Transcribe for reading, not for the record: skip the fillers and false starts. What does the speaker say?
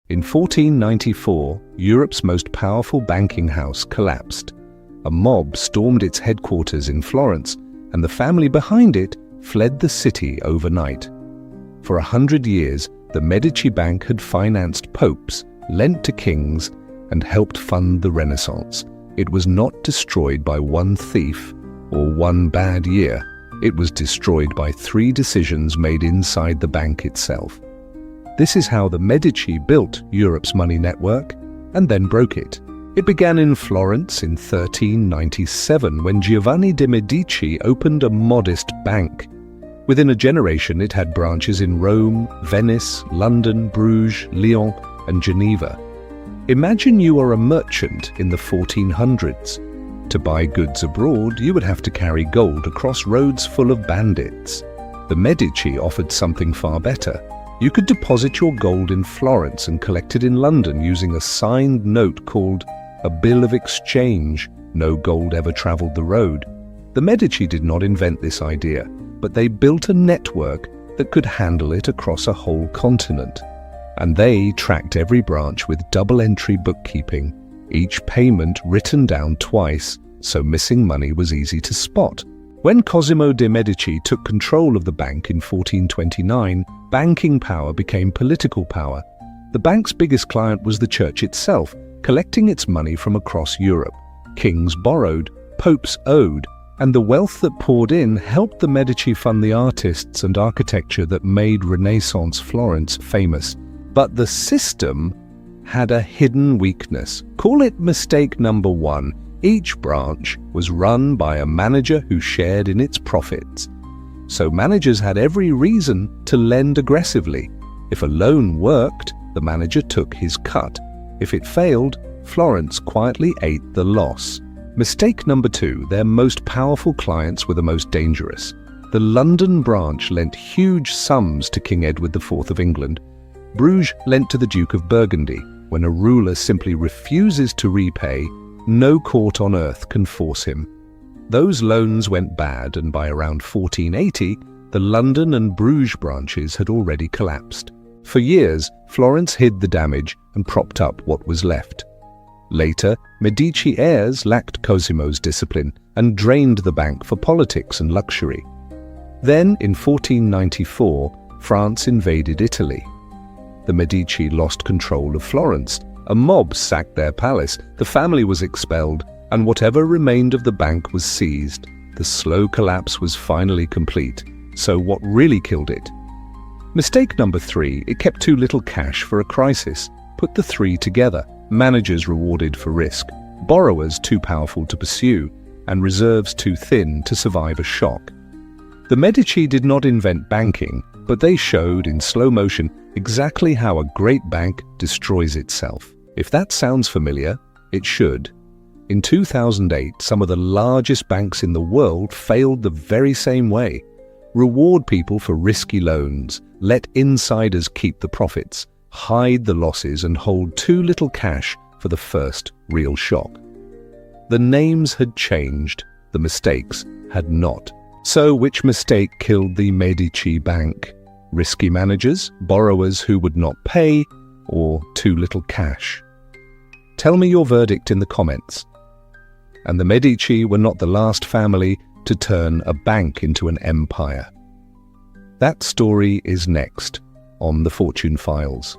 In 1494, Europe's most powerful banking house collapsed. A mob stormed its headquarters in Florence, and the family behind it fled the city overnight. For 100 years, the Medici Bank had financed popes, lent to kings, and helped fund the Renaissance. It was not destroyed by one thief or one bad year. It was destroyed by 3 decisions made inside the bank itself. This is how the Medici built Europe's money network and then broke it. It began in Florence in 1397 when Giovanni de' Medici opened a modest bank. Within a generation, it had branches in Rome, Venice, London, Bruges, Lyon, and Geneva. Imagine you are a merchant in the 1400s. To buy goods abroad, you would have to carry gold across roads full of bandits. The Medici offered something far better. You could deposit your gold in Florence and collect it in London using a signed note called a bill of exchange. No gold ever traveled the road. The Medici did not invent this idea, but they built a network that could handle it across a whole continent. And they tracked every branch with double-entry bookkeeping, each payment written down twice, so missing money was easy to spot. When Cosimo de' Medici took control of the bank in 1429, banking power became political power. The bank's biggest client was the church itself, collecting its money from across Europe. Kings borrowed, popes owed, and the wealth that poured in helped the Medici fund the artists and architecture that made Renaissance Florence famous. But the system had a hidden weakness. Call it mistake number 1. Each branch was run by a manager who shared in its profits. So managers had every reason to lend aggressively. If a loan worked, the manager took his cut. If it failed, Florence quietly ate the loss. Mistake number 2, their most powerful clients were the most dangerous. The London branch lent huge sums to King Edward IV of England. Bruges lent to the Duke of Burgundy. When a ruler simply refuses to repay, no court on earth can force him. Those loans went bad, and by around 1480, the London and Bruges branches had already collapsed. For years, Florence hid the damage and propped up what was left. Later, Medici heirs lacked Cosimo's discipline and drained the bank for politics and luxury. Then, in 1494, France invaded Italy. The Medici lost control of Florence. A mob sacked their palace, the family was expelled, and whatever remained of the bank was seized. The slow collapse was finally complete. So what really killed it? Mistake number 3, it kept too little cash for a crisis. Put the 3 together. Managers rewarded for risk, borrowers too powerful to pursue, and reserves too thin to survive a shock. The Medici did not invent banking, but they showed in slow motion exactly how a great bank destroys itself. If that sounds familiar, it should. In 2008, some of the largest banks in the world failed the very same way. Reward people for risky loans, let insiders keep the profits, hide the losses, and hold too little cash for the first real shock. The names had changed, the mistakes had not. So which mistake killed the Medici Bank? Risky managers, borrowers who would not pay, or too little cash? Tell me your verdict in the comments. And the Medici were not the last family to turn a bank into an empire. That story is next on The Fortune Files.